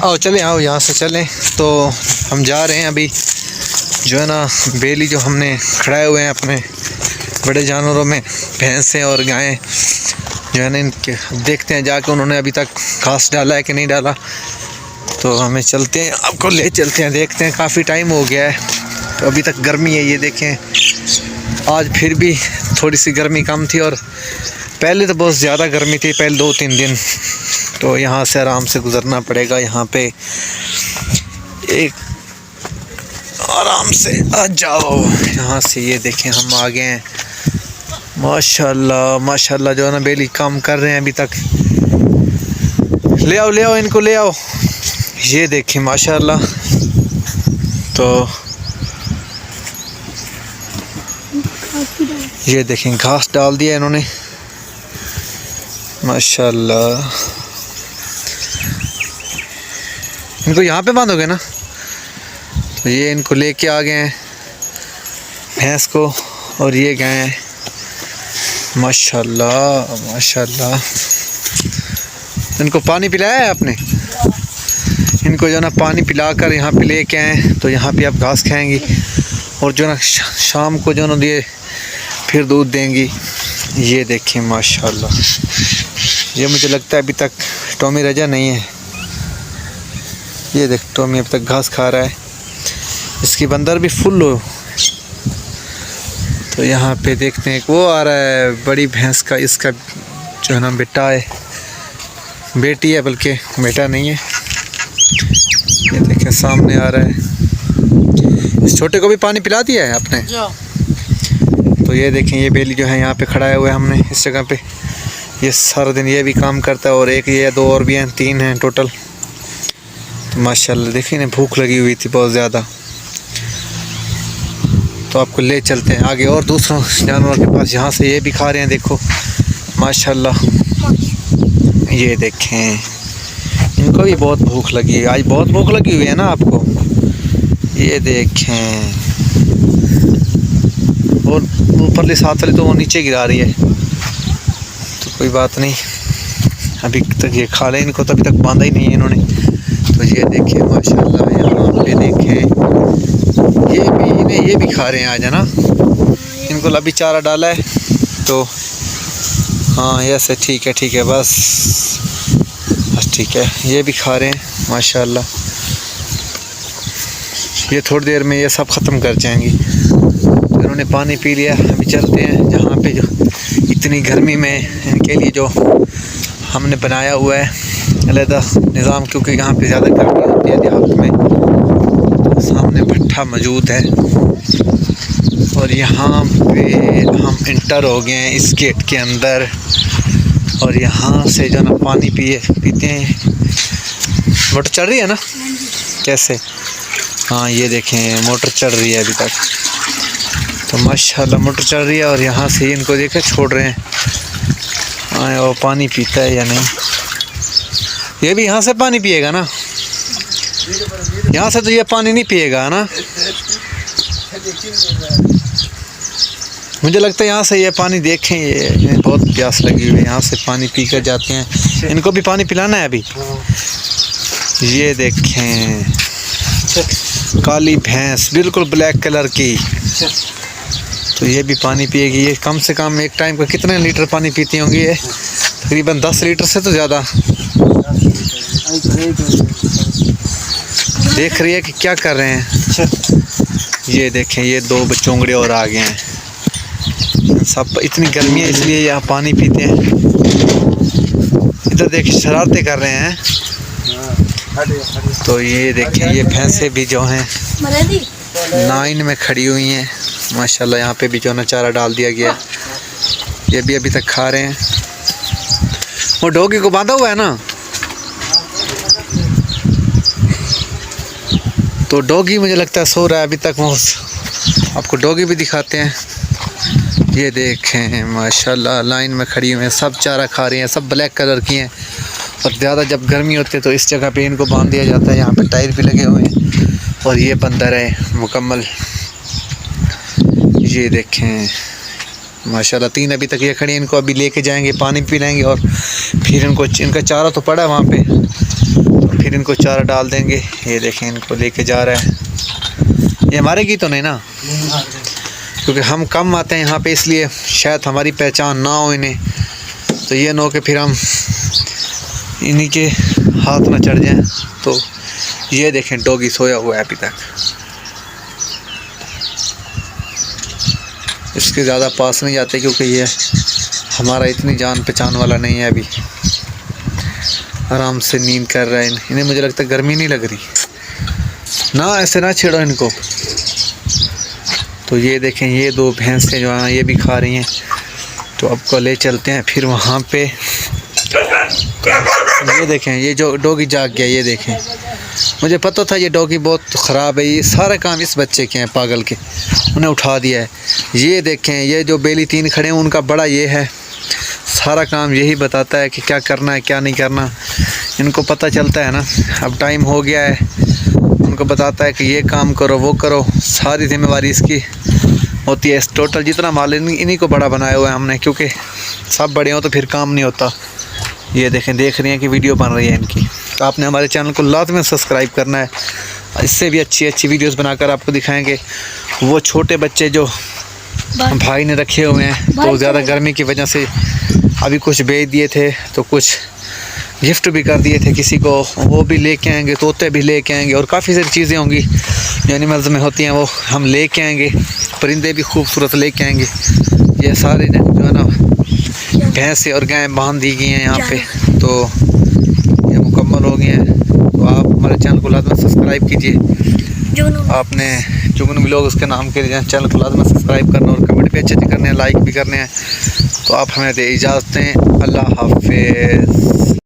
आओ चलें, आओ यहाँ से चलें। तो हम जा रहे हैं अभी, जो है ना बेली जो हमने खड़ाए हुए हैं अपने बड़े जानवरों में, भैंसें और गायें जो है ना, इनके देखते हैं जाके उन्होंने अभी तक घास डाला है कि नहीं डाला। तो हमें चलते हैं, आपको ले चलते हैं, देखते हैं। काफ़ी टाइम हो गया है तो अभी तक गर्मी है, ये देखें। आज फिर भी थोड़ी सी गर्मी कम थी, और पहले तो बहुत ज़्यादा गर्मी थी, पहले 2-3 दिन। तो यहाँ से आराम से गुज़रना पड़ेगा। यहाँ पे एक आराम से आ जाओ, यहाँ से ये देखें हम आ गए हैं। माशाल्लाह माशाल्लाह, जो है ना बेली काम कर रहे हैं अभी तक। ले आओ इनको ले आओ। ये देखें माशाल्लाह। तो ये देखें घास डाल दिया इन्होंने माशाल्लाह। इनको यहाँ पे बांधोगे ना? तो ये इनको लेके आ गए हैं भैंस को, और ये गए हैं माशाल्लाह माशाल्लाह। इनको पानी पिलाया है आपने? इनको जो ना पानी पिलाकर यहाँ पे लेके आए, तो यहाँ पे आप घास खाएंगी, और जो ना शाम को जो ना ये फिर दूध देंगी। ये देखें माशाल्लाह। ये मुझे लगता है अभी तक टॉमी रजा नहीं है। ये देख टॉमी अब तक घास खा रहा है, इसकी बंदर भी फुल हो। तो यहाँ पे देखते हैं वो आ रहा है बड़ी भैंस का, इसका जो है ना बेटा है, बेटी है बल्कि बेटा नहीं है। ये देखें सामने आ रहा है। इस छोटे को भी पानी पिला दिया है आपने? तो ये देखें ये बेली जो है यहाँ पे खड़ा हुआ है हमने इस जगह पे। ये सारा दिन ये भी काम करता है, और एक ये 2 और भी हैं, 3 हैं टोटल। तो माशाल्लाह देखिए ना, भूख लगी हुई थी बहुत ज़्यादा। तो आपको ले चलते हैं आगे और दूसरों जानवरों के पास। यहाँ से ये भी खा रहे हैं, देखो माशाल्लाह। ये देखें इनको भी बहुत भूख लगी है, आज बहुत भूख लगी हुई है ना आपको। ये देखें, और ऊपरली साथ वाली तो वो नीचे गिरा रही है। तो कोई बात नहीं, अभी तक ये खा लें। इनको तो अभी तक बांधा ही नहीं है इन्होंने। तो ये देखें माशाल्लाह, यहाँ पे देखें ये भी खा रहे हैं आज, है ना। इनको अभी चारा डाला है, तो हाँ ऐसे ठीक है बस ठीक है। ये भी खा रहे हैं माशाल्लाह। ये थोड़ी देर में ये सब ख़त्म कर जाएंगी। तो इन्होंने पानी पी लिया। अभी चलते हैं जहाँ पे जो इतनी गर्मी में इनके लिए जो हमने बनाया हुआ है अलहदा निज़ाम, क्योंकि यहाँ पे ज़्यादा गर्मी होती है देहात में। तो सामने भट्ठा मौजूद है, और यहाँ पे हम इंटर हो गए हैं इस गेट के अंदर। और यहाँ से जो ना पानी पीते हैं। मोटर चल रही है ना? कैसे? हाँ ये देखें मोटर चल रही है अभी तक। तो माशाल्लाह मोटर चल रही है, और यहाँ से इनको देखे छोड़ रहे हैं। हाँ वो पानी पीता है या नहीं। ये भी यहाँ से पानी पिएगा ना? यहाँ से तो ये पानी नहीं पिएगा ना, मुझे लगता है। यहाँ से ये पानी देखें, ये बहुत प्यास लगी हुई है, यहाँ से पानी पी कर जाते हैं। इनको भी पानी पिलाना है अभी। ये देखें काली भैंस, बिल्कुल ब्लैक कलर की। तो ये भी पानी पिएगी। ये कम से कम एक टाइम का कितने लीटर पानी पीती होंगी? ये तकरीबन 10 लीटर से तो ज़्यादा। देख रही है कि क्या कर रहे हैं। ये देखें ये 2 बच्चोंगड़े और आ गए हैं। सब इतनी गर्मी है इसलिए यहाँ पानी पीते हैं। इधर देखिए शरारतें कर रहे हैं। तो ये देखें ये भैंसें भी जो हैं लाइन में खड़ी हुई हैं माशाल्लाह। यहाँ पे भी जो ना चारा डाल दिया गया, ये भी अभी तक खा रहे हैं। वो डॉगी को बांधा हुआ है ना, तो डॉगी मुझे लगता है सो रहा है अभी तक। वो आपको डॉगी भी दिखाते हैं। ये देखें माशाल्लाह लाइन में खड़ी हुई हैं, सब चारा खा रही हैं, सब ब्लैक कलर की हैं। और ज़्यादा जब गर्मी होती है तो इस जगह पे इनको बांध दिया जाता है। यहाँ पे टायर भी लगे हुए हैं, और ये बंदर है मुकम्मल। ये देखें माशाल्लाह 3 अभी तक ये खड़ी हैं। इनको अभी लेके जाएंगे, पानी पिलाएंगे, और फिर इनको इनका चारा तो पड़ा है वहाँ पे, तो फिर इनको चारा डाल देंगे। ये देखें इनको लेके जा रहा है। ये हमारे की तो नहीं ना, क्योंकि हम कम आते हैं यहाँ पे, इसलिए शायद हमारी पहचान ना हो इन्हें। तो ये ना हो कि फिर हम इन्हीं के हाथ ना चढ़ जाएं। तो ये देखें डॉगी सोया हुआ है अभी तक। इसके ज़्यादा पास नहीं जाते क्योंकि ये हमारा इतनी जान पहचान वाला नहीं है। अभी आराम से नींद कर रहा है। इन्हें मुझे लगता है गर्मी नहीं लग रही ना, ऐसे ना छेड़ो इनको। तो ये देखें ये दो भैंसें जो हैं ये भी खा रही हैं। तो आपको ले चलते हैं फिर वहाँ पे। ये देखें ये जो डॉगी जाग गया, ये देखें। मुझे पता था ये डॉगी बहुत ख़राब है। ये सारे काम इस बच्चे के हैं पागल के, उन्हें उठा दिया है। ये देखें ये जो बेली तीन खड़े हैं उनका बड़ा ये है, सारा काम यही बताता है कि क्या करना है क्या नहीं करना। इनको पता चलता है ना, अब टाइम हो गया है, उनको बताता है कि ये काम करो वो करो। सारी जिम्मेवारी इसकी होती है। टोटल जितना माल इन्हीं को बड़ा बनाया हुआ है हमने, क्योंकि सब बड़े हों तो फिर काम नहीं होता। ये देखें देख रही हैं कि वीडियो बन रही है इनकी। तो आपने हमारे चैनल को लाज़मी सब्सक्राइब करना है। इससे भी अच्छी अच्छी वीडियोस बनाकर आपको दिखाएंगे। वो छोटे बच्चे जो भाई ने रखे हुए हैं, तो ज़्यादा गर्मी की वजह से अभी कुछ बेच दिए थे, तो कुछ गिफ्ट भी कर दिए थे किसी को, वो भी लेके आएंगे। तोते भी लेके आएंगे और काफ़ी सारी चीज़ें होंगी जो एनिमल्स में होती हैं, वो हम लेके आएंगे। परिंदे भी खूबसूरत लेके आएंगे। ये सारे जो है ना भैंस और गाय बांध दी गई हैं यहाँ पे। तो ये मुकम्मल हो गए हैं। तो आप हमारे चैनल को लाज़मी सब्सक्राइब कीजिए। आपने जुगनू व्लॉग उसके नाम के लिए चैनल को लाज़मी सब्सक्राइब करना और कमेंट भी अच्छे से करने हैं, लाइक भी करने हैं। तो आप हमें दे इजाज़त दें। अल्लाह हाफ़िज़।